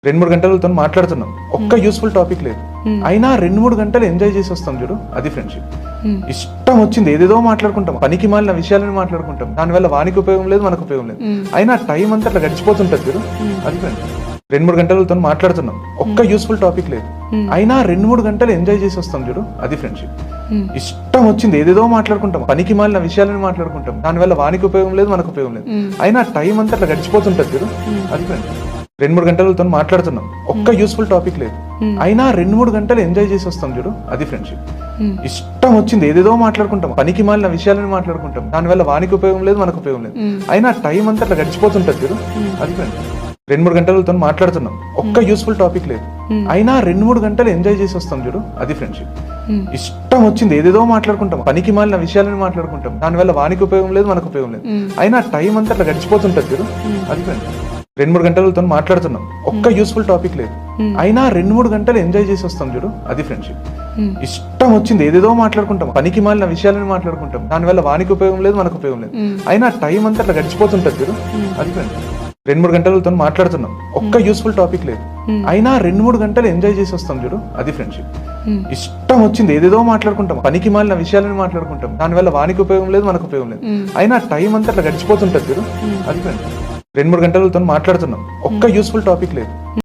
2-3 గంటలతో మాట్లాడుతున్నాం, ఒక్క useful topic లేదు. అయినా 2-3 గంటలు ఎంజాయ్ చేసి వస్తాం చూడు, అది ఫ్రెండ్షిప్. ఇష్టం వచ్చింది ఏదేదో మాట్లాడుకుంటాం, పనికి మాలిన విషయాలని మాట్లాడుకుంటాం, దానివల్ల వానికి ఉపయోగం లేదు, మనకు ఉపయోగం లేదు. అయినా టైం అంతా అట్లా గడిచిపోతుంటది చూడు, అది ఫ్రెండ్షిప్. 2-3 గంటలతో మాట్లాడుతున్నాం, ఒక్క యూస్ఫుల్ టాపిక్ లేదు. అయినా 2-3 గంటలు ఎంజాయ్ చేసి వస్తాం చూడు, అది ఫ్రెండ్షిప్. ఇష్టం వచ్చింది ఏదేదో మాట్లాడుకుంటాం, పనికి మాలిన విషయాలని మాట్లాడుకుంటాం, దానివల్ల వానికి ఉపయోగం లేదు, మనకు ఉపయోగం లేదు. అయినా టైం అంతా అట్లా గడిచిపోతుంటది చూడు, అది ఫ్రెండ్షిప్. 2-3 గంటలతో మాట్లాడుతున్నాం, ఒక్క యూస్ఫుల్ టాపిక్ లేదు. అయినా 2-3 గంటలు ఎంజాయ్ చేసి వస్తాం చూడు, అది ఫ్రెండ్షిప్. ఇష్టం వచ్చింది ఏదేదో మాట్లాడుకుంటాం, పనికి మాలిన విషయాలని మాట్లాడుకుంటాం, దానివల్ల వానికి ఉపయోగం లేదు, మనకు ఉపయోగం లేదు. అయినా టైం అంతా అట్లా గడిచిపోతుంటది చూడు, అది ఫ్రెండ్షిప్. 2-3 గంటలతో మాట్లాడుతున్నాం, ఒక్క యూస్ఫుల్ టాపిక్ లేదు. అయినా 2-3 గంటలు ఎంజాయ్ చేసి వస్తాం చూడు, అది ఫ్రెండ్షిప్. ఇష్టం వచ్చింది ఏదేదో మాట్లాడుకుంటాం, పనికి మాలిన విషయాలని మాట్లాడుకుంటాం, దానివల్ల వానికి ఉపయోగం లేదు, మనకు ఉపయోగం లేదు. అయినా టైం అంతా అట్లా గడిచిపోతుంటది చూడు, అది ఫ్రెండ్షిప్. 2-3 గంటలతో మాట్లాడుతున్నాం, ఒక్క యూస్ఫుల్ టాపిక్ లేదు. అయినా 2-3 గంటలు ఎంజాయ్ చేసి వస్తాం చూడు, అది ఫ్రెండ్షిప్. ఇష్టం వచ్చింది ఏదేదో మాట్లాడుకుంటాం, పనికి మాలిన విషయాలని మాట్లాడుకుంటాం, దానివల్ల వానికి ఉపయోగం లేదు, మనకు ఉపయోగం లేదు. అయినా టైం అంతా అట్లా గడిచిపోతుంటది చూడు, అది ఫ్రెండ్షిప్. 2-3 గంటలతో మాట్లాడుతున్నాం, ఒక్క యూస్ఫుల్ టాపిక్ లేదు. అయినా 2-3 గంటలు ఎంజాయ్ చేసి వస్తాం చూడు, అది ఫ్రెండ్షిప్. ఇష్టం వచ్చింది ఏదేదో మాట్లాడుకుంటాం, పనికి మాలిన విషయాలని మాట్లాడుకుంటాం, దానివల్ల వానికి ఉపయోగం లేదు, మనకు ఉపయోగం లేదు. అయినా టైం అంతా అట్లా గడిచిపోతుంటది చూడు, అది ఫ్రెండ్షిప్. 2-3 గంటలతో మాట్లాడుతున్నాం, ఒక్క యూస్ఫుల్ టాపిక్ లేదు.